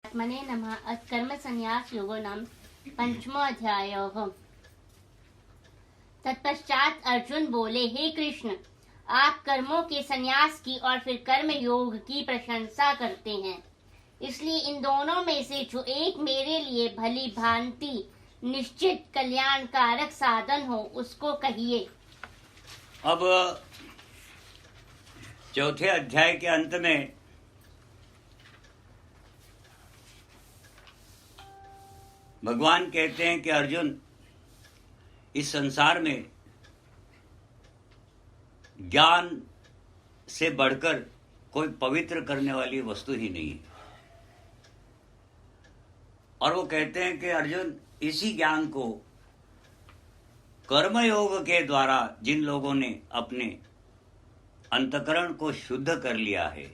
आत्मने नमः। कर्म संन्यास योगो नाम पंचमो अध्यायः। तत्पश्चात अर्जुन बोले, हे कृष्ण, आप कर्मों के संन्यास की और फिर कर्म योग की प्रशंसा करते हैं, इसलिए इन दोनों में से जो एक मेरे लिए भली भांति निश्चित कल्याणकारक साधन हो उसको कहिए। अब चौथे अध्याय के अंत में भगवान कहते हैं कि अर्जुन, इस संसार में ज्ञान से बढ़कर कोई पवित्र करने वाली वस्तु ही नहीं है। और वो कहते हैं कि अर्जुन, इसी ज्ञान को कर्मयोग के द्वारा जिन लोगों ने अपने अंतकरण को शुद्ध कर लिया है,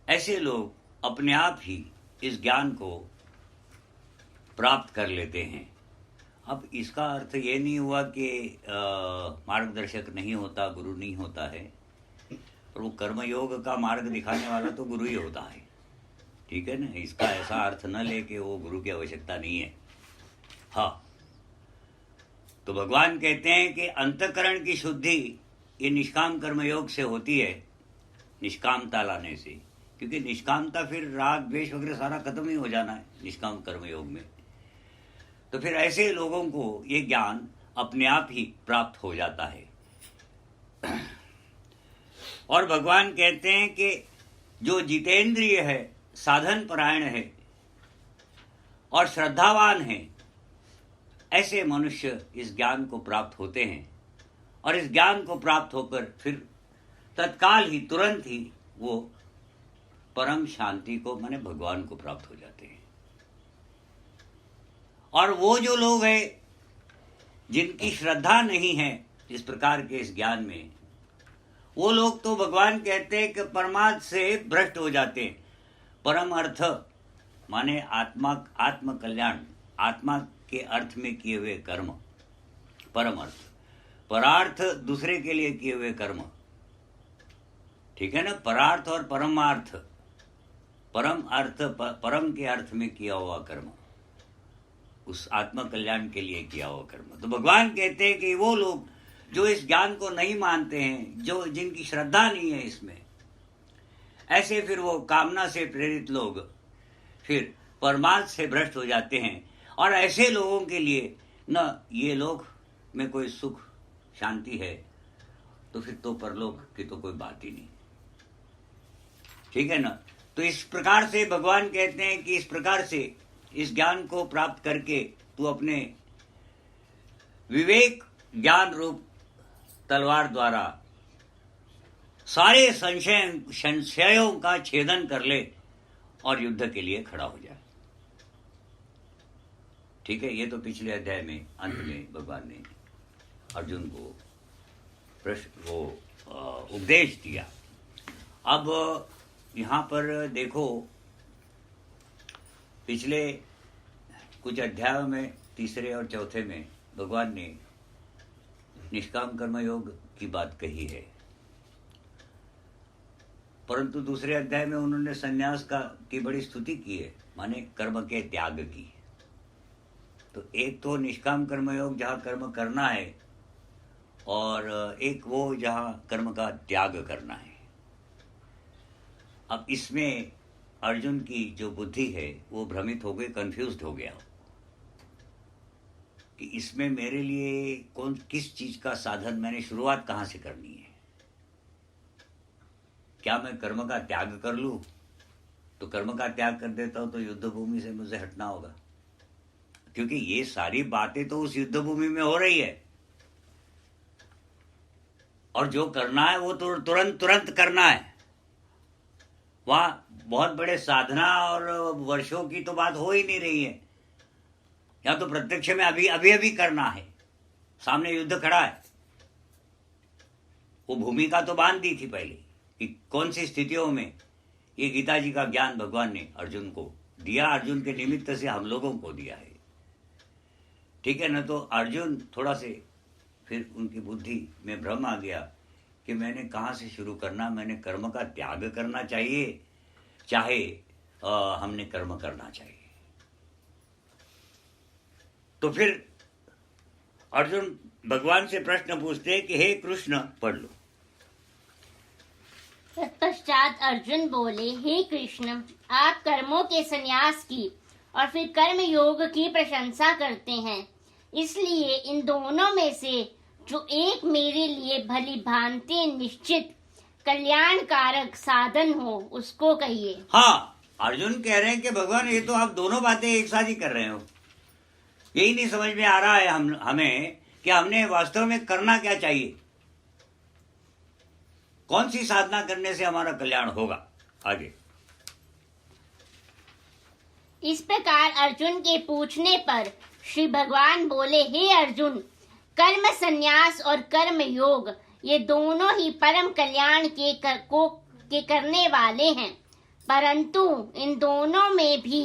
ऐसे लोग अपने आप ही इस ज्ञान को प्राप्त कर लेते हैं। अब इसका अर्थ ये नहीं हुआ कि मार्गदर्शक नहीं होता, गुरु नहीं होता है, और वो कर्मयोग का मार्ग दिखाने वाला तो गुरु ही होता है, ठीक है ना। इसका ऐसा अर्थ न ले कि वो गुरु की आवश्यकता नहीं है। हाँ, तो भगवान कहते हैं कि अंतःकरण की शुद्धि ये निष्काम कर्मयोग से होती है, निष्कामता लाने से, क्योंकि निष्कामता फिर राग द्वेष वगैरह सारा खत्म ही हो जाना है निष्काम कर्मयोग में। तो फिर ऐसे लोगों को ये ज्ञान अपने आप ही प्राप्त हो जाता है। और भगवान कहते हैं कि जो जितेंद्रिय है, साधन परायण है और श्रद्धावान है, ऐसे मनुष्य इस ज्ञान को प्राप्त होते हैं, और इस ज्ञान को प्राप्त होकर फिर तत्काल ही, तुरंत ही वो परम शांति को, माने भगवान को प्राप्त हो जाते हैं। और वो जो लोग हैं जिनकी श्रद्धा नहीं है इस प्रकार के इस ज्ञान में, वो लोग तो भगवान कहते हैं कि परमार्थ से भ्रष्ट हो जाते हैं। परम अर्थ माने आत्म कल्याण, आत्मा के अर्थ में किए हुए कर्म परम अर्थ, परार्थ दूसरे के लिए किए हुए कर्म, ठीक है ना। परार्थ और परमार्थ, परम अर्थ परम के अर्थ में किया हुआ कर्म, उस आत्म कल्याण के लिए किया हुआ कर्म। तो भगवान कहते हैं कि वो लोग जो इस ज्ञान को नहीं मानते हैं, जो जिनकी श्रद्धा नहीं है इसमें, ऐसे फिर वो कामना से प्रेरित लोग फिर परमार्थ से भ्रष्ट हो जाते हैं। और ऐसे लोगों के लिए न ये लोक में कोई सुख शांति है, तो फिर तो परलोक की तो कोई बात ही नहीं, ठीक है ना। तो इस प्रकार से भगवान कहते हैं कि इस प्रकार से इस ज्ञान को प्राप्त करके तू अपने विवेक ज्ञान रूप तलवार द्वारा सारे संशयों का छेदन कर ले और युद्ध के लिए खड़ा हो जाए, ठीक है। ये तो पिछले अध्याय में अंत में भगवान ने अर्जुन को उपदेश दिया। अब यहाँ पर देखो, पिछले कुछ अध्यायों में, तीसरे और चौथे में भगवान ने निष्काम कर्मयोग की बात कही है, परंतु दूसरे अध्याय में उन्होंने संन्यास की बड़ी स्तुति की है, माने कर्म के त्याग की। तो एक तो निष्काम कर्मयोग जहाँ कर्म करना है, और एक वो जहाँ कर्म का त्याग करना है। अब इसमें अर्जुन की जो बुद्धि है वो भ्रमित हो गई, कंफ्यूज्ड हो गया कि इसमें मेरे लिए किस चीज का साधन, मैंने शुरुआत कहाँ से करनी है। क्या मैं कर्म का त्याग कर लूं? तो कर्म का त्याग कर देता हूं तो युद्ध भूमि से मुझे हटना होगा, क्योंकि ये सारी बातें तो उस युद्ध भूमि में हो रही है, और जो करना है वो तो तुरंत करना है। वहां बहुत बड़े साधना और वर्षों की तो बात हो ही नहीं रही है, या तो प्रत्यक्ष में अभी करना है, सामने युद्ध खड़ा है। वो भूमिका तो बांध दी थी पहले कि कौन सी स्थितियों में ये गीता जी का ज्ञान भगवान ने अर्जुन को दिया, अर्जुन के निमित्त से हम लोगों को दिया है, ठीक है ना। तो अर्जुन थोड़ा से फिर उनकी बुद्धि में भ्रम आ गया कि मैंने कहाँ से शुरू करना, मैंने कर्म का त्याग करना चाहिए, चाहे हमने कर्म करना चाहिए। तो फिर अर्जुन भगवान से प्रश्न पूछते हैं कि हे कृष्ण, पढ़ लो। तत्पश्चात अर्जुन बोले, हे कृष्ण, आप कर्मों के संन्यास की और फिर कर्म योग की प्रशंसा करते हैं, इसलिए इन दोनों में से जो एक मेरे लिए भली भांति निश्चित कल्याणकारक साधन हो उसको कहिए। हाँ, अर्जुन कह रहे हैं कि भगवान ये तो आप दोनों बातें एक साथ ही कर रहे हो। यही नहीं समझ में आ रहा है हमें कि हमने वास्तव में करना क्या चाहिए, कौन सी साधना करने से हमारा कल्याण होगा। आगे इस प्रकार अर्जुन के पूछने पर श्री भगवान बोले, हे अर्जुन, कर्म संन्यास और कर्म योग ये दोनों ही परम कल्याण के करने वाले हैं, परंतु इन दोनों में भी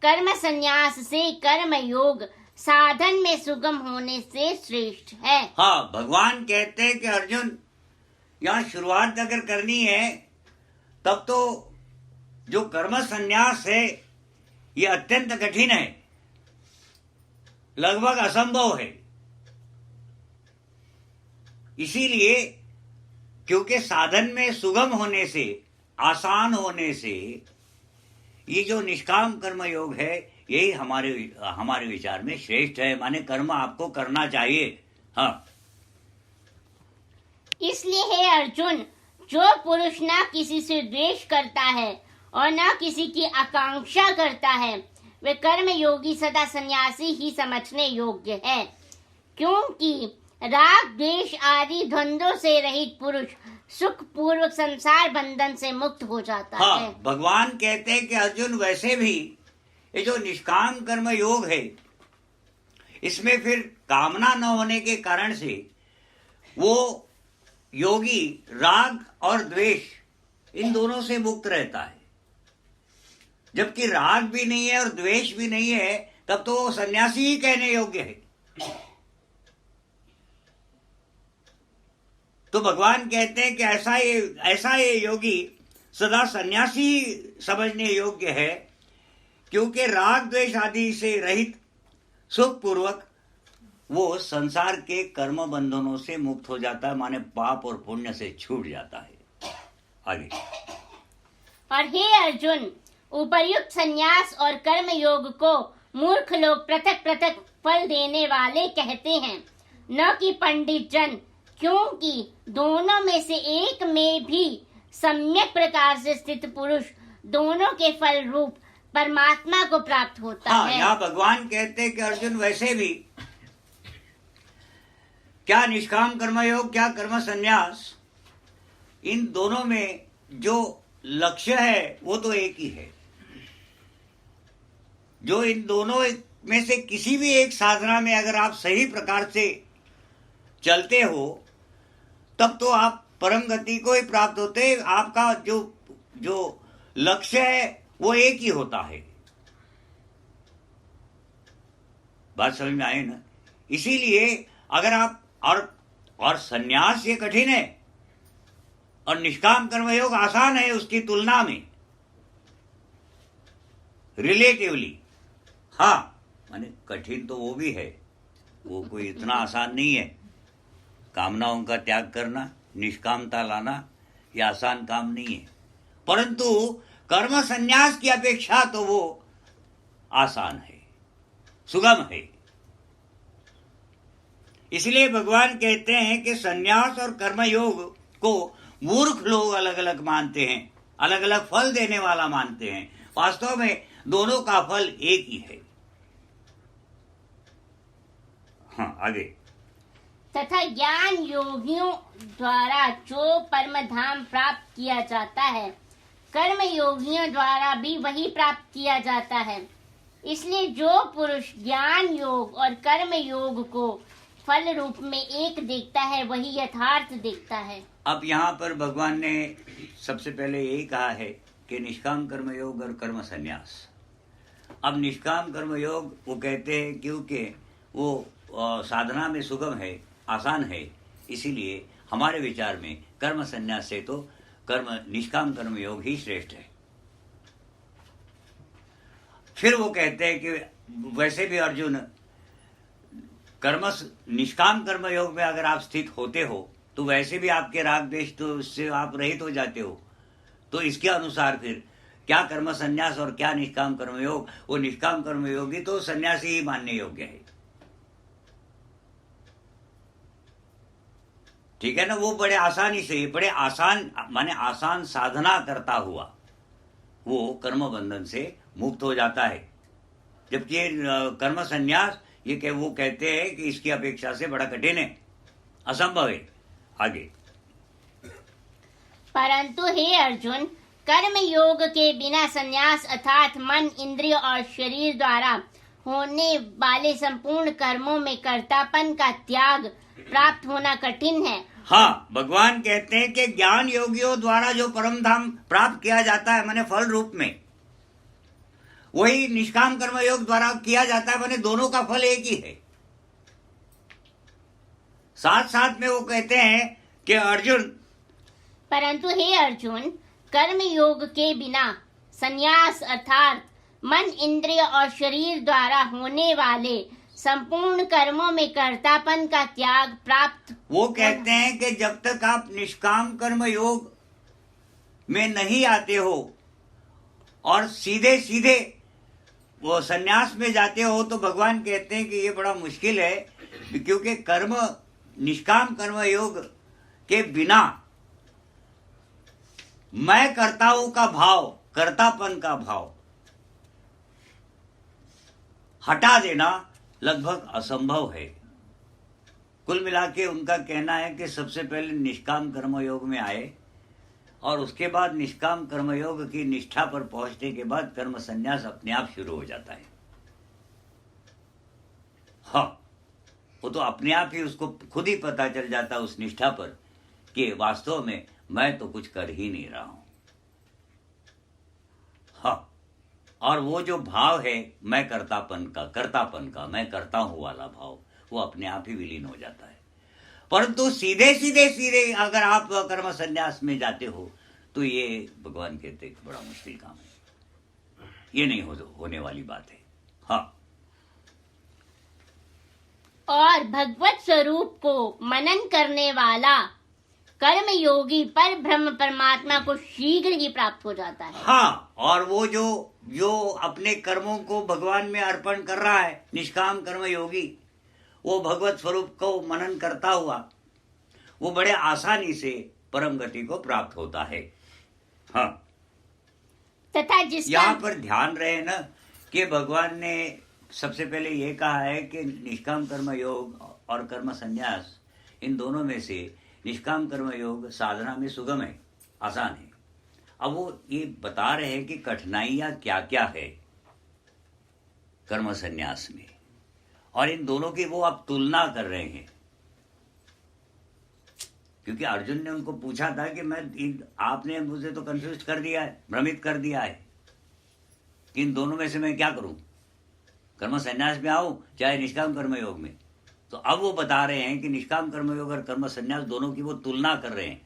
कर्म संन्यास से कर्म योग साधन में सुगम होने से श्रेष्ठ है। हाँ, भगवान कहते हैं कि अर्जुन, यहाँ शुरुआत अगर करनी है तब तो जो कर्म संन्यास है ये अत्यंत कठिन है, लगभग असंभव है। इसीलिए क्योंकि साधन में सुगम होने से, आसान होने से, ये जो निष्काम कर्म योग है यही हमारे विचार में श्रेष्ठ है। माने कर्म आपको करना चाहिए। हाँ, इसलिए हे अर्जुन, जो पुरुष न किसी से द्वेष करता है और न किसी की आकांक्षा करता है, वे कर्म योगी सदा सन्यासी ही समझने योग्य है, क्योंकि राग द्वेष आदि द्वंद्वों से रहित पुरुष सुख पूर्वक संसार बंधन से मुक्त हो जाता है। भगवान कहते हैं कि अर्जुन, वैसे भी ये जो निष्काम कर्म योग है इसमें फिर कामना न होने के कारण से वो योगी राग और द्वेष इन दोनों से मुक्त रहता है। जबकि राग भी नहीं है और द्वेष भी नहीं है, तब तो वो सन्यासी ही कहने योग्य है। तो भगवान कहते हैं कि ऐसा ये योगी सदा सन्यासी समझने योग्य है, क्योंकि राग द्वेष आदि से रहित सुख पूर्वक वो संसार के कर्म बंधनों से मुक्त हो जाता है, माने पाप और पुण्य से छूट जाता है। आगे और हे अर्जुन, उपर्युक्त संन्यास और कर्म योग को मूर्ख लोग पृथक पृथक फल देने वाले कहते हैं, न कि पंडित जन, क्योंकि दोनों में से एक में भी सम्यक प्रकार से स्थित पुरुष दोनों के फल रूप परमात्मा को प्राप्त होता है। यहाँ भगवान कहते हैं कि अर्जुन, वैसे भी क्या निष्काम कर्मयोग, क्या कर्म संन्यास, इन दोनों में जो लक्ष्य है वो तो एक ही है। जो इन दोनों में से किसी भी एक साधना में अगर आप सही प्रकार से चलते हो तब तो आप परम गति को ही प्राप्त होते हैं। आपका जो लक्ष्य है वो एक ही होता है। बात समझ में आए ना? इसीलिए अगर आप और संन्यास ये कठिन है और निष्काम कर्मयोग आसान है उसकी तुलना में, रिलेटिवली। हाँ, माने कठिन तो वो भी है, वो कोई इतना आसान नहीं है। कामनाओं का त्याग करना, निष्कामता लाना, ये आसान काम नहीं है, परंतु कर्म संन्यास की अपेक्षा तो वो आसान है, सुगम है। इसलिए भगवान कहते हैं कि संन्यास और कर्मयोग को मूर्ख लोग अलग अलग मानते हैं, अलग अलग फल देने वाला मानते हैं। वास्तव में दोनों का फल एक ही है। हाँ, आगे। तथा ज्ञान योगियों द्वारा जो परम धाम प्राप्त किया जाता है, कर्म योगियों द्वारा भी वही प्राप्त किया जाता है। इसलिए जो पुरुष ज्ञान योग और कर्म योग को फल रूप में एक देखता है, वही यथार्थ देखता है। अब यहाँ पर भगवान ने सबसे पहले यही कहा है कि निष्काम कर्म योग और कर्म संन्यास। अब निष्काम कर्म योग वो कहते हैं क्योंकि वो साधना में सुगम है, आसान है, इसीलिए हमारे विचार में कर्म संन्यास से तो निष्काम कर्म योग ही श्रेष्ठ है। फिर वो कहते हैं कि वैसे भी अर्जुन निष्काम कर्म योग में अगर आप स्थित होते हो तो वैसे भी आपके राग द्वेष तो उससे आप रहित हो जाते हो। तो इसके अनुसार फिर क्या कर्म संन्यास और क्या निष्काम कर्मयोग, वो निष्काम कर्मयोगी तो सन्यासी ही मानने योग्य है। ठीक है ना, वो बड़े आसानी से, बड़े आसान माने आसान साधना करता हुआ वो कर्म बंधन से मुक्त हो जाता है। जबकि कर्म संन्यास ये वो कहते हैं कि इसकी अपेक्षा से बड़ा कठिन है, असंभव है। आगे, परंतु हे अर्जुन, कर्म योग के बिना संन्यास अर्थात मन, इंद्रिय और शरीर द्वारा होने वाले संपूर्ण कर्मों में कर्तापन का त्याग प्राप्त होना कठिन है। हाँ, भगवान कहते हैं कि ज्ञान योगियों द्वारा जो परम धाम प्राप्त किया जाता है माने फल रूप में, वही निष्काम कर्म योग द्वारा किया जाता है, माने दोनों का फल एक ही है। साथ साथ में वो कहते हैं कि अर्जुन, परंतु हे अर्जुन, कर्म योग के बिना संन्यास अर्थात मन, इंद्रिय और शरीर द्वारा होने वाले संपूर्ण कर्मों में कर्तापन का त्याग प्राप्त, वो कहते हैं कि जब तक आप निष्काम कर्म योग में नहीं आते हो और सीधे सीधे वो संन्यास में जाते हो तो भगवान कहते हैं कि ये बड़ा मुश्किल है, क्योंकि निष्काम कर्म योग के बिना मैं करता हूं का भाव, कर्तापन का भाव हटा देना लगभग असंभव है। कुल मिला के उनका कहना है कि सबसे पहले निष्काम कर्मयोग में आए और उसके बाद निष्काम कर्मयोग की निष्ठा पर पहुंचने के बाद कर्म संन्यास अपने आप शुरू हो जाता है। हाँ, वो तो अपने आप ही उसको खुद ही पता चल जाता उस निष्ठा पर कि वास्तव में मैं तो कुछ कर ही नहीं रहा हूं। हाँ, और वो जो भाव है मैं कर्तापन का मैं करता हूं वाला भाव, वो अपने आप ही विलीन हो जाता है। परंतु सीधे अगर आप कर्म संन्यास में जाते हो तो ये भगवान कहते हैं बड़ा मुश्किल काम है, ये नहीं होने वाली बात है। हाँ, और भगवत स्वरूप को मनन करने वाला कर्म योगी पर ब्रह्म परमात्मा को शीघ्र ही प्राप्त हो जाता है। हाँ, और वो जो अपने कर्मों को भगवान में अर्पण कर रहा है, निष्काम कर्म योगी, वो भगवत स्वरूप को मनन करता हुआ वो बड़े आसानी से परम गति को प्राप्त होता है। हाँ, तथा जिसका यहाँ पर ध्यान रहे ना कि भगवान ने सबसे पहले ये कहा है कि निष्काम कर्म योग और कर्म संन्यास, इन दोनों में से निष्काम कर्म योग साधना में सुगम है, आसान है। अब वो ये बता रहे हैं कि कठिनाइयां क्या क्या है कर्म संन्यास में, और इन दोनों की वो अब तुलना कर रहे हैं। क्योंकि अर्जुन ने उनको पूछा था कि आपने मुझे तो कंफ्यूज कर दिया है, भ्रमित कर दिया है कि इन दोनों में से मैं क्या करूं, कर्म संन्यास में आऊं चाहे निष्काम कर्म योग में। तो अब वो बता रहे हैं कि निष्काम कर्म योग और कर्म संन्यास दोनों की वो तुलना कर रहे हैं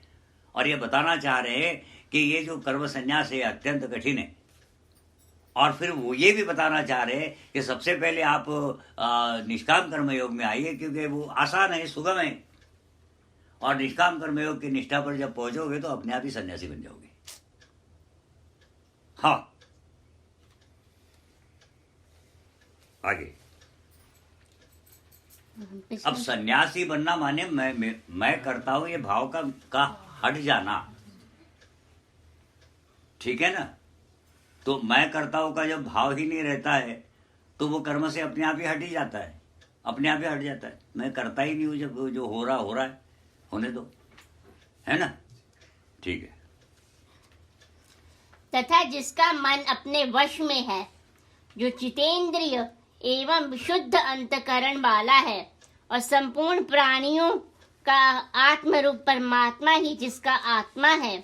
और ये बताना चाह रहे हैं कि ये जो कर्म संन्यास है अत्यंत कठिन है। और फिर वो ये भी बताना चाह रहे हैं कि सबसे पहले आप निष्काम कर्म योग में आइए, क्योंकि वो आसान है, सुगम है, और निष्काम कर्म योग की निष्ठा पर जब पहुंचोगे तो अपने आप ही सन्यासी बन जाओगे। हाँ, आगे, अब सन्यासी बनना माने मैं करता हूं ये भाव का हट जाना, ठीक है ना। तो मैं करता हूं का जब भाव ही नहीं रहता है तो वो कर्म से अपने आप ही हट ही जाता है, अपने आप ही हट जाता है। मैं करता ही नहीं हूं, जब जो हो रहा है होने दो, है ना। ठीक है। तथा जिसका मन अपने वश में है, जो जितेंद्रिय एवं विशुद्ध अंतकरण वाला है और संपूर्ण प्राणियों का आत्मरूप परमात्मा ही जिसका आत्मा है,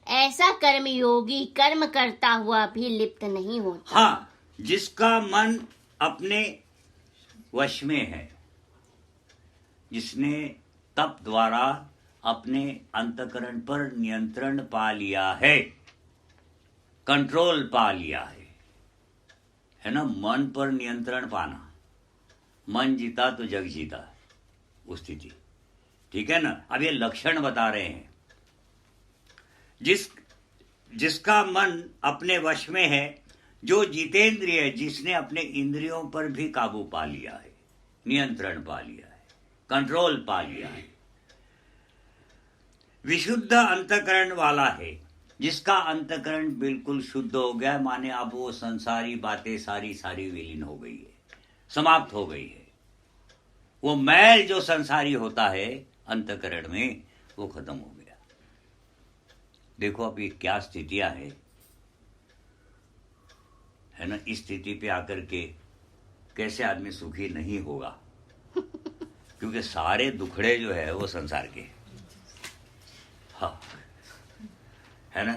ऐसा कर्म योगी कर्म करता हुआ भी लिप्त नहीं होता। हाँ, जिसका मन अपने वश में है, जिसने तप द्वारा अपने अंतकरण पर नियंत्रण पा लिया है, कंट्रोल पा लिया है, है ना, मन पर नियंत्रण पाना। मन जीता तो जग जीता, वो स्थिति, ठीक है ना। अब ये लक्षण बता रहे हैं। जिसका मन अपने वश में है, जो जितेंद्रिय, जिसने अपने इंद्रियों पर भी काबू पा लिया है, नियंत्रण पा लिया है, कंट्रोल पा लिया है। विशुद्ध अंतकरण वाला है, जिसका अंतकरण बिल्कुल शुद्ध हो गया, माने अब वो संसारी बातें सारी विलीन हो गई है, समाप्त हो गई है। वो मैल जो संसारी होता है अंतकरण में, वो खत्म हो गया। देखो अब ये क्या स्थितियां है ना। इस स्थिति पे आकर के कैसे आदमी सुखी नहीं होगा, क्योंकि सारे दुखड़े जो है वो संसार के, हाँ, है ना।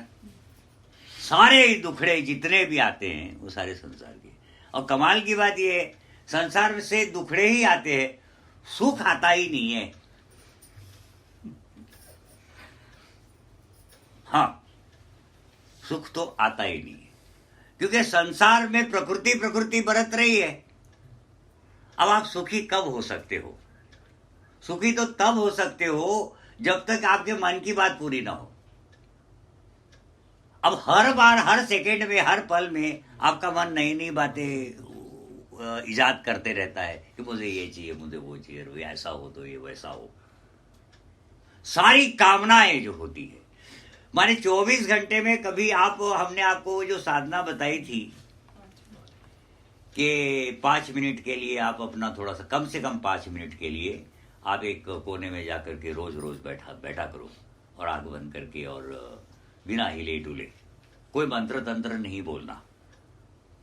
सारे दुखड़े जितने भी आते हैं वो सारे संसार के। और कमाल की बात ये है, संसार से दुखड़े ही आते हैं, सुख आता ही नहीं है। हाँ, सुख तो आता ही नहीं है, क्योंकि संसार में प्रकृति बरत रही है। अब आप सुखी कब हो सकते हो? सुखी तो तब हो सकते हो जब तक आपके मन की बात पूरी ना हो। अब हर बार, हर सेकंड में, हर पल में आपका मन नई नई बातें इजाद करते रहता है कि मुझे ये चाहिए, मुझे वो चाहिए, ऐसा हो तो ये वैसा हो। सारी कामनाएं जो होती है, माने 24 घंटे में कभी हमने आपको वो जो साधना बताई थी कि 5 मिनट के लिए आप अपना थोड़ा सा, कम से कम 5 मिनट के लिए आप एक कोने में जाकर के रोज बैठा करो, और आंख बंद करके, और बिना हिले डुले, कोई मंत्र तंत्र नहीं बोलना,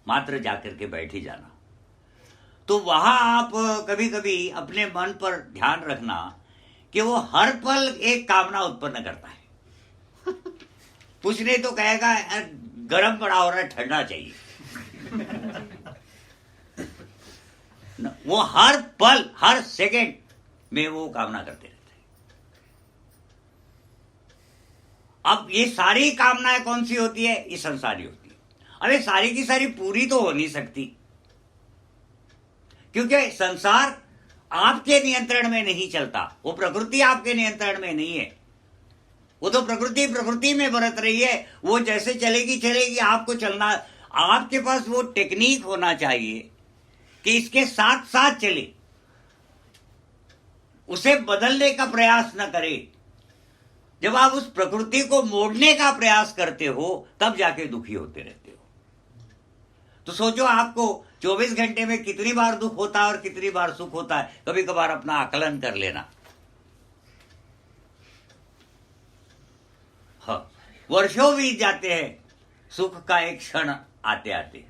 मात्र जाकर के बैठ ही जाना। तो वहां आप कभी कभी अपने मन पर ध्यान रखना कि वो हर पल एक कामना उत्पन्न करता है। कुछ नहीं तो कहेगा गर्म पड़ा हो रहा है, ठंडा चाहिए। वो हर पल, हर सेकंड में वो कामना करते रहते हैं। अब ये सारी कामनाएं कौन सी होती है? ये संसारी होती है। अब ये सारी की सारी पूरी तो हो नहीं सकती, क्योंकि संसार आपके नियंत्रण में नहीं चलता। वो प्रकृति आपके नियंत्रण में नहीं है। वो तो प्रकृति में बरत रही है। वो जैसे चलेगी, आपको चलना। आपके पास वो टेक्निक होना चाहिए कि इसके साथ साथ चले, उसे बदलने का प्रयास न करे। जब आप उस प्रकृति को मोड़ने का प्रयास करते हो, तब जाके दुखी होते रहते हो। तो सोचो, आपको 24 घंटे में कितनी बार दुख होता है और कितनी बार सुख होता है। कभी कभार अपना आकलन कर लेना। हाँ, वर्षों बीत जाते हैं सुख का एक क्षण आते आते।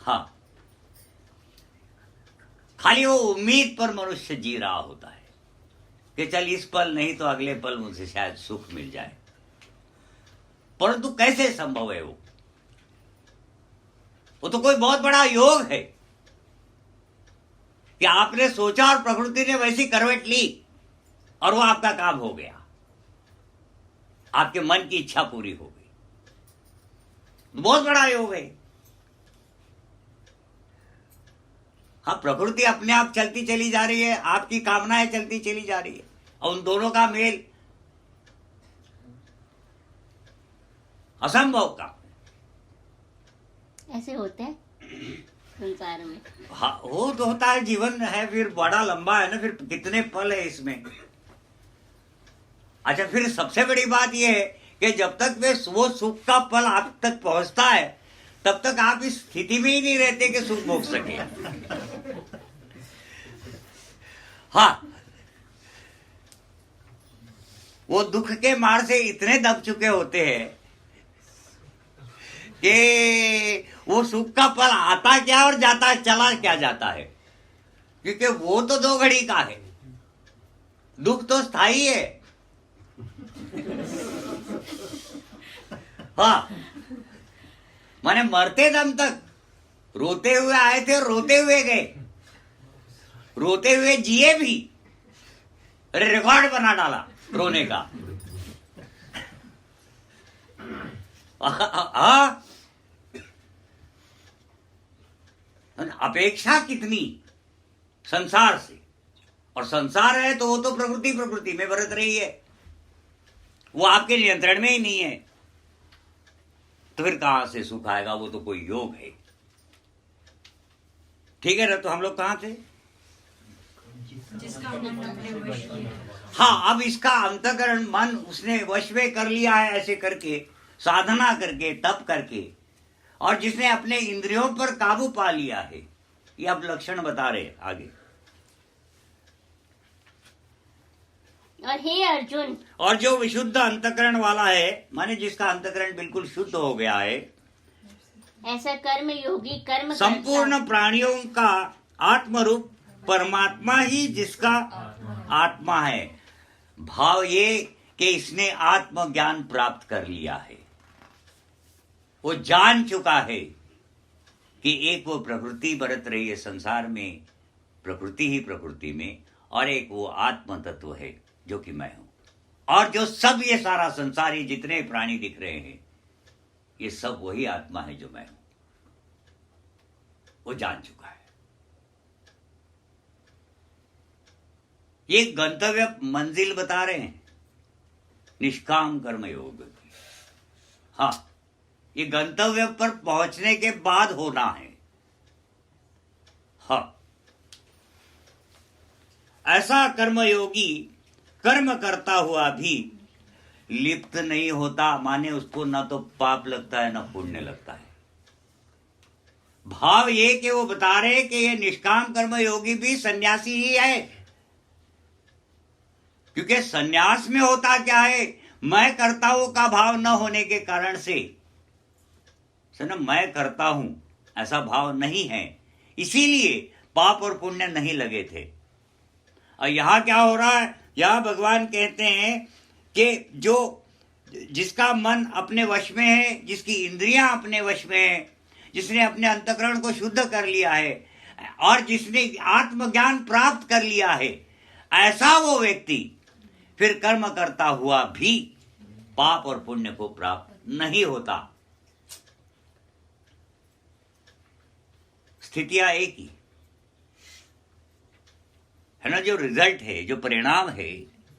हाँ, खाली वो उम्मीद पर मनुष्य जी रहा होता है कि चल इस पल नहीं तो अगले पल मुझे शायद सुख मिल जाए। परंतु कैसे संभव है? वो तो कोई बहुत बड़ा योग है कि आपने सोचा और प्रकृति ने वैसी करवट ली और वो आपका काम हो गया, आपके मन की इच्छा पूरी हो गई। बहुत बड़ा योग है। हाँ, प्रकृति अपने आप चलती चली जा रही है, आपकी कामनाएं चलती चली जा रही है, और उन दोनों का मेल असंभव का ऐसे होते हैं संसार में। हाँ, हो तो होता है। जीवन है फिर बड़ा लंबा है ना, फिर कितने पल है इसमें। अच्छा, फिर सबसे बड़ी बात यह है कि जब तक वो सुख का पल आप तक पहुंचता है, तब तक आप इस स्थिति में ही नहीं रहते कि सुख भोग सके। हाँ, वो दुख के मार से इतने दब चुके होते हैं कि वो सुख का पल आता क्या और जाता चला क्या जाता है, क्योंकि वो तो 2 घड़ी का है, दुख तो स्थायी है। हाँ, माने मरते दम तक रोते हुए आए थे और रोते हुए गए, रोते हुए जिए भी। अरे रिकॉर्ड बना डाला रोने का। हाँ, अपेक्षा कितनी संसार से, और संसार है तो वो तो प्रकृति प्रकृति में बरत रही है, वो आपके नियंत्रण में ही नहीं है, तो फिर कहां से सुख आएगा? वो तो कोई योग है। ठीक है ना? तो हम लोग कहां थे? जिसका मन अपने वश में है। हाँ, अब इसका अंतःकरण मन उसने वश में कर लिया है, ऐसे करके, साधना करके, तप करके, और जिसने अपने इंद्रियों पर काबू पा लिया है। ये अब लक्षण बता रहे आगे। और हे अर्जुन, और जो विशुद्ध अंतःकरण वाला है, माने जिसका अंतःकरण बिल्कुल शुद्ध हो गया है, ऐसा कर्म योगी कर्म संपूर्ण प्राणियों का आत्मरूप परमात्मा ही जिसका आत्मा है। भाव ये कि इसने आत्मज्ञान प्राप्त कर लिया है, वो जान चुका है कि एक वो प्रकृति बरत रही है संसार में, प्रकृति ही प्रकृति में, और एक वो आत्म तत्व है जो कि मैं हूं, और जो सब ये सारा संसार, ये जितने प्राणी दिख रहे हैं, ये सब वही आत्मा है जो मैं हूं। वो जान चुका है। ये गंतव्य मंजिल बता रहे हैं निष्काम कर्म योग की। हाँ, ये गंतव्य पर पहुंचने के बाद होना है। हाँ, ऐसा कर्मयोगी कर्म करता हुआ भी लिप्त नहीं होता, माने उसको ना तो पाप लगता है ना पुण्य लगता है। भाव ये कि वो बता रहे कि ये निष्काम कर्म योगी भी सन्यासी ही है, क्योंकि सन्यास में होता क्या है, मैं करता हूं का भाव न होने के कारण से, सुनो, मैं करता हूं ऐसा भाव नहीं है, इसीलिए पाप और पुण्य नहीं लगे थे। और यहां क्या हो रहा है, यहां भगवान कहते हैं कि जो जिसका मन अपने वश में है, जिसकी इंद्रियां अपने वश में है, जिसने अपने अंतःकरण को शुद्ध कर लिया है और जिसने आत्मज्ञान प्राप्त कर लिया है, ऐसा वो व्यक्ति फिर कर्म करता हुआ भी पाप और पुण्य को प्राप्त नहीं होता। स्थितियां एक ही है ना, जो रिजल्ट है, जो परिणाम है,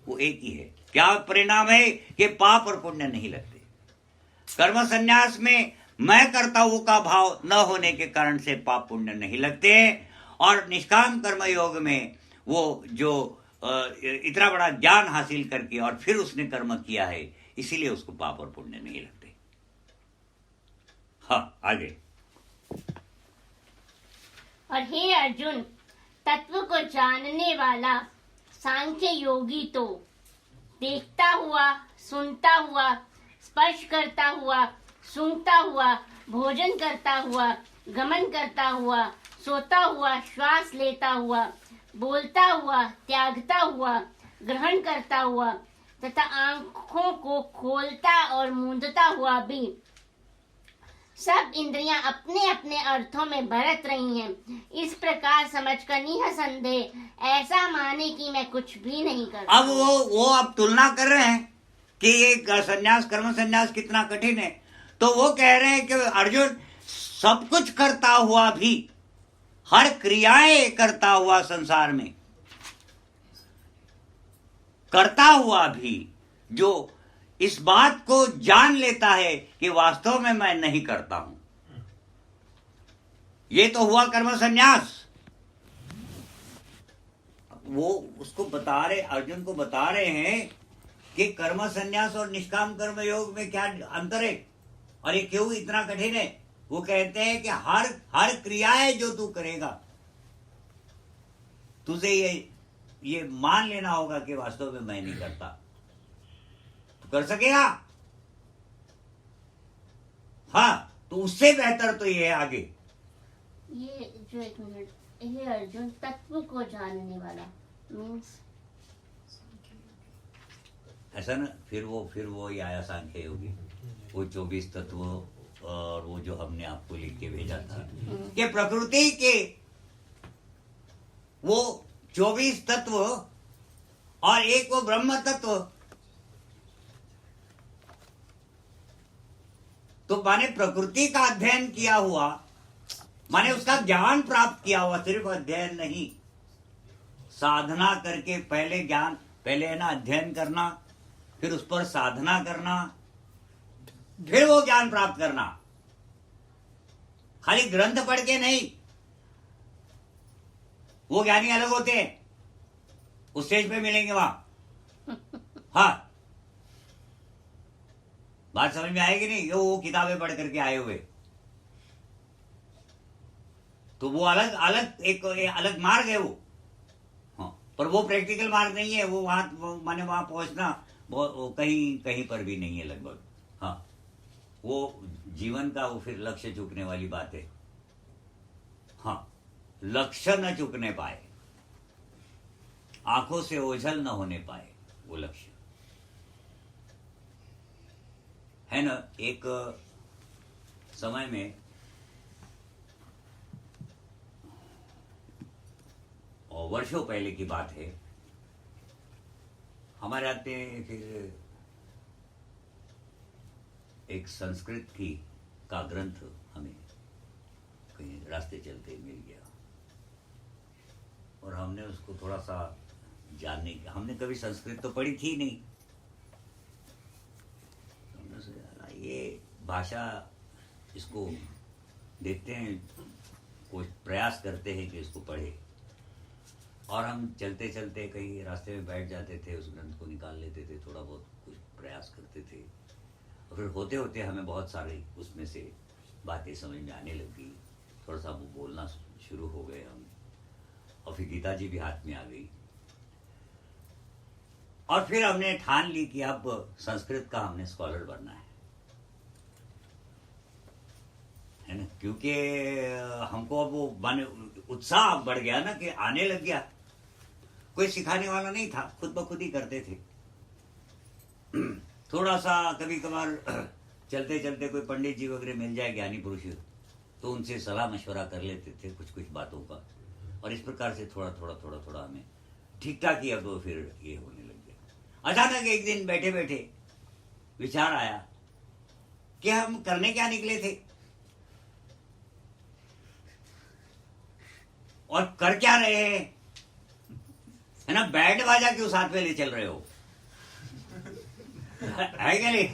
वो एक ही है। क्या परिणाम है कि पाप और पुण्य नहीं लगते। कर्म संन्यास में मैं करता हूं का भाव न होने के कारण से पाप पुण्य नहीं लगते हैं, और निष्काम कर्म योग में वो जो इतना बड़ा ज्ञान हासिल करके और फिर उसने कर्म किया है, इसीलिए उसको पाप और पुण्य नहीं लगते। हाँ, आगे। और हे अर्जुन, तत्व को जानने वाला सांख्य योगी तो देखता हुआ, सुनता हुआ, स्पर्श करता हुआ, सूंघता हुआ, भोजन करता हुआ, गमन करता हुआ, सोता हुआ, श्वास लेता हुआ, बोलता हुआ, त्यागता हुआ, ग्रहण करता हुआ तथा आंखों को खोलता और मूंदता हुआ भी सब इंद्रियां अपने अपने अर्थों में बरत रही हैं। इस प्रकार समझकर निसंदेह ऐसा माने कि मैं कुछ भी नहीं करता। अब वो अब तुलना कर रहे हैं कि ये संन्यास, कर्म संन्यास कितना कठिन है, तो वो कह रहे हैं कि अर्जुन, सब कुछ करता हुआ भी, हर क्रियाएं करता हुआ संसार में करता हुआ भी, जो इस बात को जान लेता है कि वास्तव में मैं नहीं करता हूं, ये तो हुआ कर्म संन्यास। वो उसको बता रहे, अर्जुन को बता रहे हैं कि कर्म संन्यास और निष्काम कर्म योग में क्या अंतर है और ये क्यों इतना कठिन है। वो कहते हैं कि हर क्रियाएं जो तू करेगा, तुझे ये मान लेना होगा कि वास्तव में मैं नहीं करता। तू कर सकेगा? हाँ, तो उससे बेहतर तो ये है आगे। ये जो, एक मिनट, हे अर्जुन, तत्व को जानने वाला मीन्स ऐसा ना, फिर वो ही आया सांख्य योगी, वो 24 तत्व, और वो जो हमने आपको लिख के भेजा था कि प्रकृति के वो 24 तत्व और एक वो ब्रह्म तत्व, तो माने प्रकृति का अध्ययन किया हुआ, माने उसका ज्ञान प्राप्त किया हुआ, सिर्फ अध्ययन नहीं, साधना करके पहले ज्ञान, पहले है ना अध्ययन करना, फिर उस पर साधना करना, फिर वो ज्ञान प्राप्त करना। खाली ग्रंथ पढ़ के नहीं, वो ज्ञानी अलग होते हैं, उस स्टेज पे मिलेंगे वहां। हाँ, बात समझ में आएगी नहीं? वो किताबें पढ़ करके आए हुए, तो वो अलग अलग एक अलग मार्ग है वो। हाँ, पर वो प्रैक्टिकल मार्ग नहीं है, वो वहां माने वहां पहुंचना कहीं कहीं पर भी नहीं है लगभग। हाँ, वो जीवन का वो फिर लक्ष्य चूकने वाली बात है। हाँ, लक्ष्य न चूकने पाए, आंखों से ओझल न होने पाए, वो लक्ष्य है ना। एक समय में और वर्षों पहले की बात है, हमारे आते फिर एक संस्कृत का ग्रंथ हमें कहीं रास्ते चलते मिल गया, और हमने उसको थोड़ा सा जानने की, हमने कभी संस्कृत तो पढ़ी थी नहीं, हमने सोचा ये भाषा, इसको देखते हैं, कुछ प्रयास करते हैं कि इसको पढ़े। और हम चलते चलते कहीं रास्ते में बैठ जाते थे, उस ग्रंथ को निकाल लेते थे, थोड़ा बहुत कुछ प्रयास करते थे, और फिर होते होते हमें बहुत सारी उसमें से बातें समझ में आने लगी, थोड़ा सा वो बोलना शुरू हो गए हम, और फिर गीता जी भी हाथ में आ गई, और फिर हमने ठान ली कि अब संस्कृत का हमने स्कॉलर बनना है ना, क्योंकि हमको अब वो माने उत्साह बढ़ गया ना, कि आने लग गया, कोई सिखाने वाला नहीं था, खुद ब खुद ही करते थे। थोड़ा सा कभी कभार चलते चलते कोई पंडित जी वगैरह मिल जाए, ज्ञानी पुरुष, तो उनसे सलाह मशवरा कर लेते थे कुछ कुछ बातों का, और इस प्रकार से थोड़ा थोड़ा हमें ठीक ठाक ही अब फिर ये होने लग गया। अचानक एक दिन बैठे बैठे विचार आया कि हम करने क्या निकले थे और कर क्या रहे हैं, है ना। बैंड बाजा क्यों साथ में ले चल रहे हो, है क्या नहीं?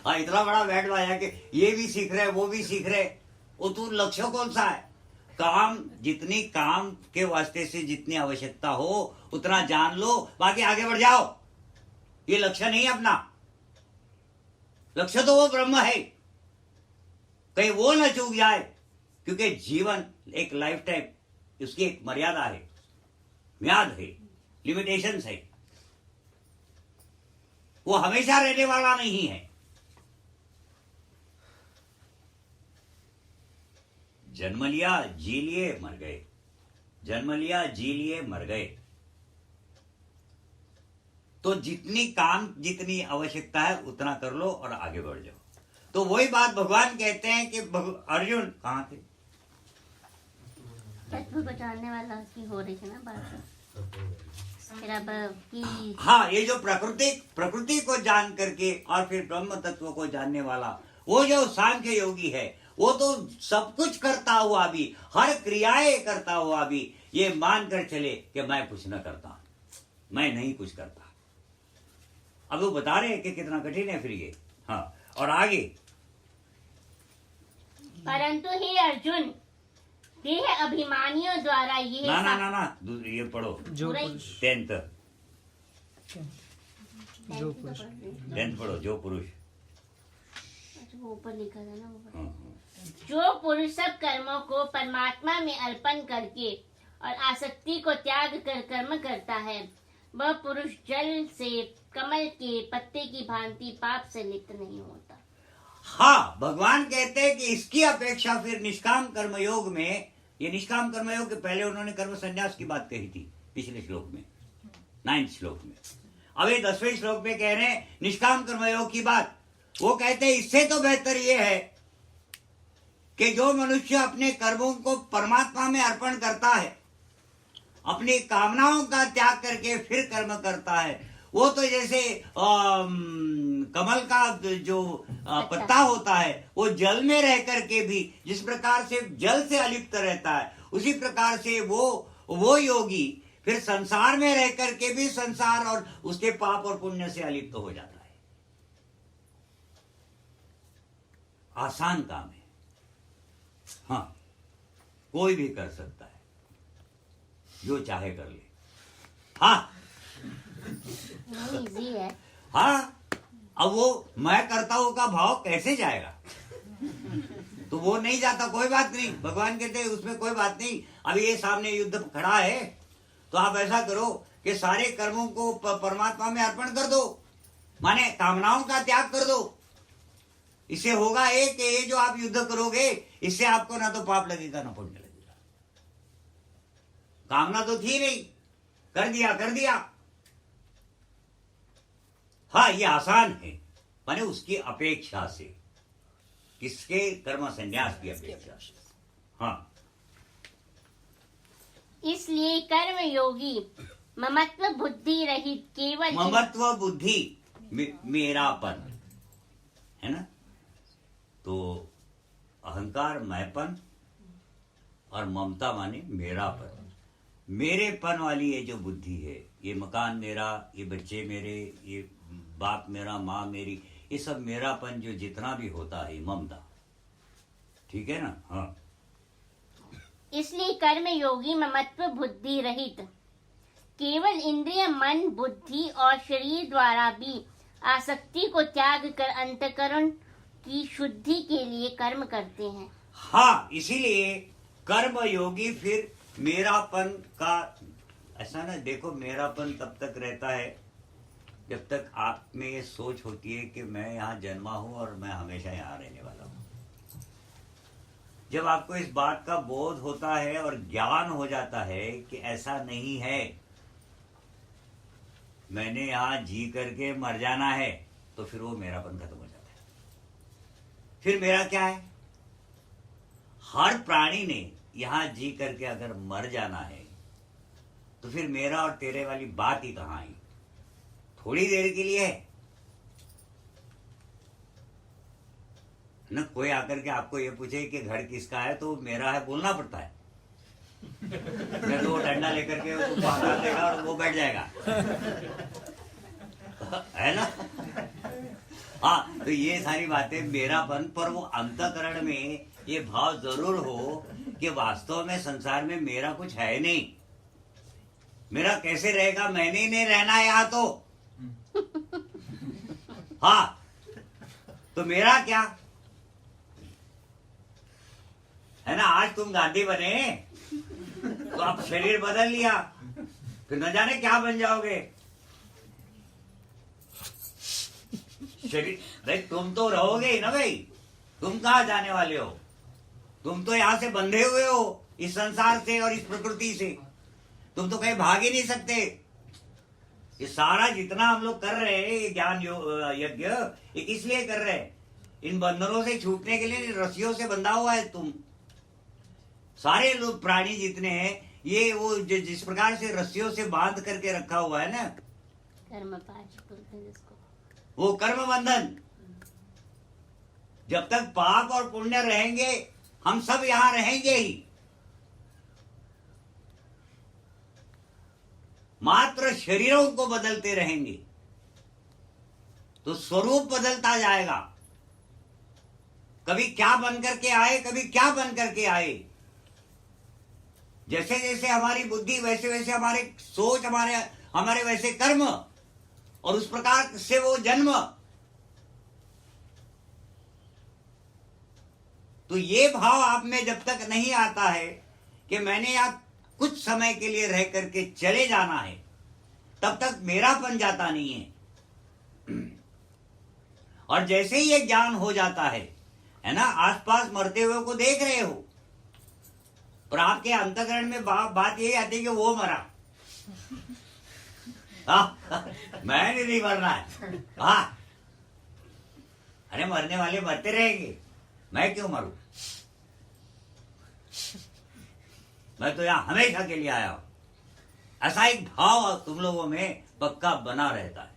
हाँ, इतना बड़ा बैंड बाजा के ये भी सीख रहे, वो भी सीख रहे, वो तू लक्ष्य कौन सा है? काम, जितनी काम के वास्ते से जितनी आवश्यकता हो उतना जान लो, बाकी आगे बढ़ जाओ। ये लक्ष्य नहीं अपना, लक्ष्य तो वो ब्रह्म है, कहीं वो न चूक जाए, क्योंकि जीवन एक लाइफ टाइम, उसकी एक मर्यादा है, म्याद है, लिमिटेशंस है, वो हमेशा रहने वाला नहीं है। जन्म लिया, जी लिए, मर गए, जन्म लिया, जी लिए, मर गए। तो जितनी काम, जितनी आवश्यकता है उतना कर लो और आगे बढ़ जाओ। तो वही बात भगवान कहते हैं कि अर्जुन कहां थे? तत्व को जानने वाला की हो रही है ना बात। हाँ, ये जो प्रकृति को जान करके और फिर ब्रह्म तत्व को जानने वाला, वो जो सांख्य योगी है, वो तो सब कुछ करता हुआ भी, हर क्रियाएं करता हुआ भी ये मान कर चले कि मैं कुछ न करता, मैं नहीं कुछ करता। अब वो बता रहे हैं कि कितना कठिन है फिर ये। हाँ, और आगे, परंतु हे अर्जुन, देह अभिमानियों द्वारा ये ना ये पढ़ो, जो पुरुष, 10th पढ़ो, जो पुरुष। अच्छा, वो ऊपर लिखा था ना, वो हाँ। जो पुरुष सब कर्मों को परमात्मा में अर्पण करके और आसक्ति को त्याग कर कर्म करता है, वह पुरुष जल से कमल के पत्ते की भांति पाप से लिप्त नहीं होता। हाँ, भगवान कहते हैं कि इसकी अपेक्षा फिर निष्काम कर्मयोग में, ये निष्काम कर्मयोग के पहले उन्होंने कर्म संन्यास की बात कही थी पिछले श्लोक में, 9th श्लोक में। अब ये 10वें श्लोक में कह रहे हैं निष्काम कर्मयोग की बात। वो कहते हैं इससे तो बेहतर ये है कि जो मनुष्य अपने कर्मों को परमात्मा में अर्पण करता है, अपनी कामनाओं का त्याग करके फिर कर्म करता है, वो तो जैसे कमल का जो पत्ता होता है वो जल में रह करके भी जिस प्रकार से जल से अलिप्त रहता है, उसी प्रकार से वो योगी फिर संसार में रह करके भी संसार और उसके पाप और पुण्य से अलिप्त हो जाता है। आसान काम है, हाँ, कोई भी कर सकता है, जो चाहे कर ले। हाँ इजी है। हाँ, अब वो मैं करता हूं का भाव कैसे जाएगा? तो वो नहीं जाता, कोई बात नहीं, भगवान कहते हैं उसमें कोई बात नहीं। अभी ये सामने युद्ध खड़ा है तो आप ऐसा करो कि सारे कर्मों को परमात्मा में अर्पण कर दो, माने कामनाओं का त्याग कर दो। इससे होगा कि ये जो आप युद्ध करोगे इससे आपको ना तो पाप लगेगा ना पुण्य लगेगा। कामना तो थी नहीं, कर दिया। हाँ, ये आसान है, माने उसकी अपेक्षा से, किसके? कर्म संन्यास की अपेक्षा से। हाँ, इसलिए कर्म योगी ममत्व बुद्धि रहित केवल ममत्व बुद्धि मेरापन है ना, तो अहंकार मैंपन और ममता माने मेरापन। मेरेपन वाली ये जो बुद्धि है, ये मकान मेरा, ये बच्चे मेरे, ये बाप मेरा, माँ मेरी, ये सब मेरापन जो जितना भी होता है ममता, ठीक है ना। हाँ, इसलिए कर्म योगी ममत्व बुद्धि रहित केवल इंद्रिय मन बुद्धि और शरीर द्वारा भी आसक्ति को त्याग कर अंतःकरण की शुद्धि के लिए कर्म करते हैं। हाँ, इसीलिए कर्म योगी फिर मेरापन का ऐसा ना देखो, मेरापन तब तक रहता है जब तक आप में ये सोच होती है कि मैं यहाँ जन्मा हूं और मैं हमेशा यहाँ रहने वाला हूं। जब आपको इस बात का बोध होता है और ज्ञान हो जाता है कि ऐसा नहीं है, मैंने यहाँ जी करके मर जाना है, तो फिर वो मेरापन खत्म हो जाता है। फिर मेरा क्या है? हर प्राणी ने यहाँ जी करके अगर मर जाना है तो फिर मेरा और तेरे वाली बात ही कहाँ आई? थोड़ी देर के लिए है ना। कोई आकर के आपको ये पूछे कि घर किसका है, तो मेरा है बोलना पड़ता है। मैं तो वो डंडा लेकर के उसको हटा देगा और वो बैठ जाएगा, है ना। हाँ, तो ये सारी बातें मेरापन पर, वो अंतःकरण में ये भाव जरूर हो कि वास्तव में संसार में मेरा कुछ है नहीं। मेरा कैसे रहेगा? मैंने ही नहीं रहना है यहाँ तो। हाँ, तो मेरा क्या है ना। आज तुम गांधी बने तो आप शरीर बदल लिया, फिर न जाने क्या बन जाओगे। शरीर भाई, तुम तो रहोगे ही ना भाई, तुम कहाँ जाने वाले हो? तुम तो यहाँ से बंधे हुए हो, इस संसार से और इस प्रकृति से। तुम तो कहीं भाग ही नहीं सकते। ये सारा जितना हम लोग कर रहे हैं, ये ज्ञान यज्ञ, ये किस लिए कर रहे हैं? इन बंधनों से छूटने के लिए रस्सियों से बंधा हुआ है तुम। सारे लोग प्राणी जितने हैं, ये वो जिस प्रकार से रस्सियों से बांध करके रखा हुआ है ना, कर्म पाश बोलते हैं जिसको, वो कर्म बंधन। जब तक पाप और पुण्य रहेंगे, हम सब यहां रहेंगे ही। मात्र शरीरों को बदलते रहेंगे तो स्वरूप बदलता जाएगा। कभी क्या बन करके आए, कभी क्या बन करके आए। जैसे जैसे हमारी बुद्धि, वैसे वैसे हमारे सोच, हमारे वैसे कर्म, और उस प्रकार से वो जन्म। तो ये भाव आप में जब तक नहीं आता है कि मैंने यहाँ कुछ समय के लिए रह करके चले जाना है, तब तक मेरापन जाता नहीं है। और जैसे ही ये ज्ञान हो जाता है ना, आसपास मरते हुए को देख रहे हो, पर आपके अंतःकरण में बात यही आती है कि वो मरा। मैंने नहीं मरना है। हाँ, अरे मरने वाले मरते रहेंगे, मैं क्यों मरूं? मैं तो यहां हमेशा के लिए आया हूं। ऐसा एक भाव तुम लोगों में पक्का बना रहता है।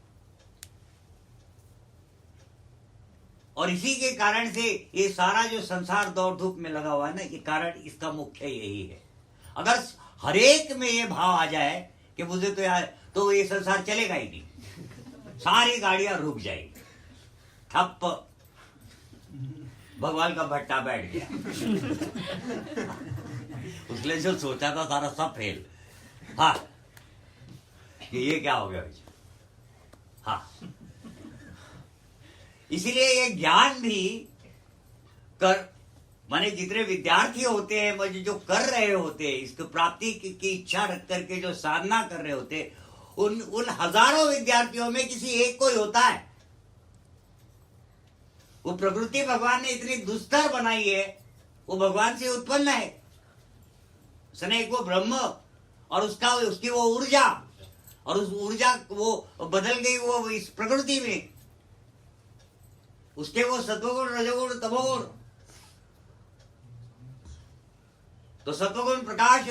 और इसी के कारण से ये सारा जो संसार दौड़ धूप में लगा हुआ है ना, ये कारण इसका मुख्य यही है। अगर हरेक में ये भाव आ जाए कि मुझे तो यार, तो ये संसार चलेगा ही नहीं, सारी गाड़ियां रुक जाएगी, ठप, भगवान का भट्टा बैठ गया। उसने जो सोचा था सारा सब फेल। हाँ, ये क्या हो गया भाई? हाँ, इसीलिए ये ज्ञान भी कर, माने जितने विद्यार्थी होते हैं, मुझे जो कर रहे होते हैं, इसको प्राप्ति की इच्छा रख करके जो साधना कर रहे होते हैं, उन हजारों विद्यार्थियों में किसी एक को ही होता है। वो प्रकृति भगवान ने इतनी दुस्तर बनाई है, वो भगवान से उत्पन्न है। उसने एक वो ब्रह्म और उसकी वो ऊर्जा, और उस ऊर्जा वो बदल गई वो इस प्रकृति में, उसके वो सत्वगुण, रजोगुण, तमोगुण। तो सत्वगुण प्रकाश,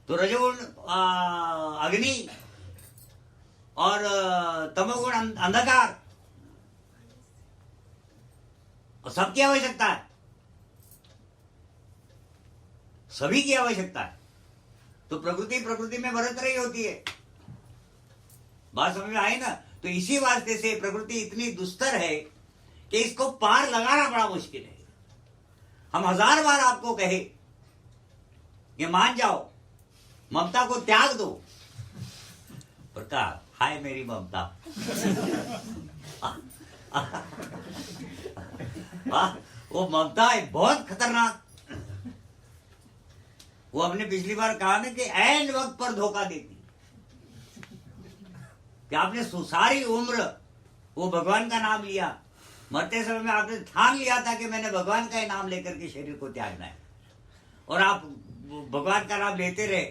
तो रजोगुण अग्नि, और तमोगुण अंधकार, और सबकी आवश्यकता है, सभी की आवश्यकता है। तो प्रकृति में बरत रही होती है। बात समझ में आई ना? तो इसी वास्ते से प्रकृति इतनी दुस्तर है कि इसको पार लगाना बड़ा मुश्किल है। हम 1000 बार आपको कहे कि मान जाओ, ममता को त्याग दो, पर कहा हाय मेरी ममता। वो ममता है बहुत खतरनाक। वो हमने पिछली बार कहा ना कि ऐन वक्त पर धोखा देती, कि आपने सारी उम्र वो भगवान का नाम लिया, मरते समय में आपने ठान लिया था कि मैंने भगवान का ही नाम लेकर के शरीर को त्यागना है, और आप भगवान का नाम लेते रहे,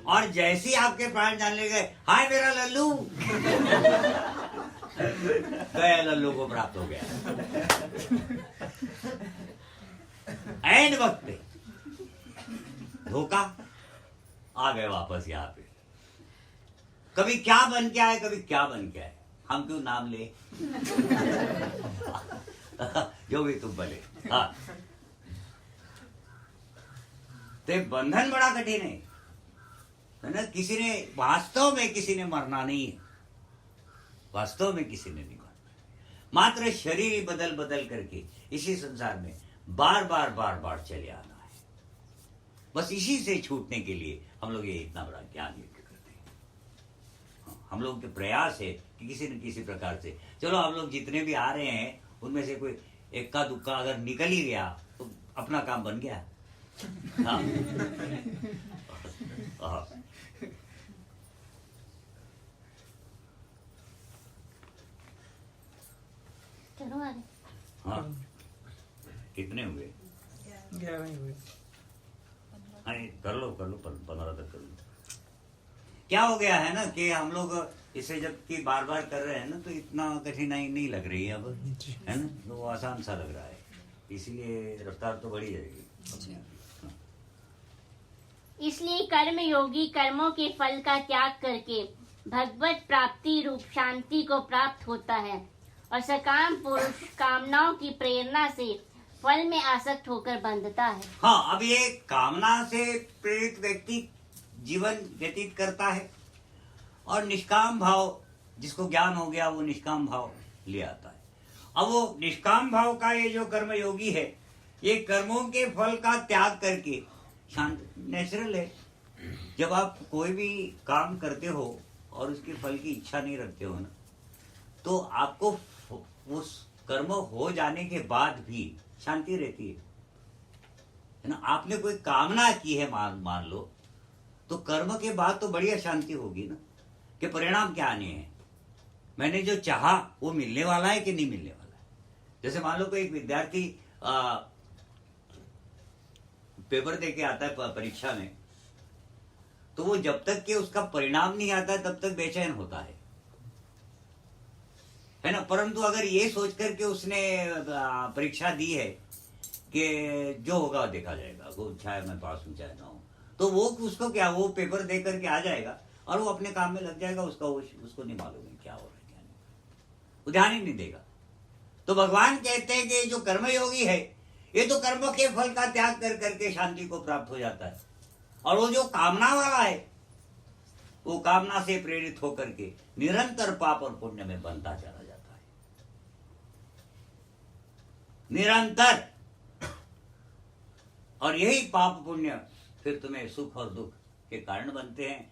और जैसे ही आपके प्राण जाने गए, हाय मेरा लल्लू, गया लल्लू को प्राप्त हो गया। ऐन वक्त पे धोखा, आ गए वापस यहाँ पे। कभी क्या बन के आए, कभी क्या बन के आए, हम क्यों नाम ले। जो भी तुम बोले। हाँ, तो बंधन बड़ा कठिन है ना। किसी ने वास्तव में किसी ने मरना नहीं है, वास्तव में किसी ने नहीं मरना, मात्र शरीर बदल बदल करके इसी संसार में बार बार चले आना है। बस इसी से छूटने के लिए हम लोग ये इतना बड़ा ज्ञान यज्ञ करते हैं। हम लोग के प्रयास है कि किसी न किसी प्रकार से, चलो हम लोग जितने भी आ रहे हैं उनमें से कोई इक्का दुक्का अगर निकल ही गया तो अपना काम बन गया। हाँ। हाँ। चलो आगे। हाँ, कितने हुए? 11 हुए। कर लो 15 तक कर लो। क्या हो गया है ना कि हम लोग इसे जबकि बार बार कर रहे हैं ना, तो इतना कठिनाई नहीं लग रही है अब, है ना, तो वो आसान सा लग रहा है, इसीलिए रफ्तार तो बढ़ी जाएगी। इसलिए कर्म योगी कर्मों के फल का त्याग करके भगवत प्राप्ति रूप शांति को प्राप्त होता है, और सकाम पुरुष कामनाओं की प्रेरणा से फल में आसक्त होकर बंधता है। हाँ, अब ये कामना से प्रेरित व्यक्ति जीवन व्यतीत करता है, और निष्काम भाव, जिसको ज्ञान हो गया वो निष्काम भाव ले आता है। अब वो निष्काम भाव का ये जो कर्म योगी है, ये कर्मों के फल का त्याग करके शांत, नेचुरल है। जब आप कोई भी काम करते हो और उसके फल की इच्छा नहीं रखते हो ना, तो आपको उस कर्म हो जाने के बाद भी शांति रहती है ना। आपने कोई कामना की है, मान लो, तो कर्म के बाद तो बढ़िया शांति होगी ना, कि परिणाम क्या आने हैं, मैंने जो चाहा वो मिलने वाला है कि नहीं मिलने वाला है। जैसे मान लो कोई एक विद्यार्थी पेपर दे के आता है परीक्षा में, तो वो जब तक कि उसका परिणाम नहीं आता है तब तक बेचैन होता है ना। परंतु अगर ये सोच करके उसने परीक्षा दी है कि जो होगा देखा जाएगा, वो चाहे मैं पास हूं चाहे ना हूं, तो वो उसको क्या, वो पेपर दे करके आ जाएगा, और वो अपने काम में लग जाएगा, उसको नहीं मालूम है क्या हो रहा है, क्या नहीं, वो ध्यान ही नहीं देगा। तो भगवान कहते हैं कि जो कर्मयोगी है ये तो कर्मों के फल का त्याग कर करके शांति को प्राप्त हो जाता है, और वो जो कामना वाला है वो कामना से प्रेरित होकर के निरंतर पाप और पुण्य में बनता चला जाता है, निरंतर। और यही पाप पुण्य फिर तुम्हें सुख और दुख के कारण बनते हैं।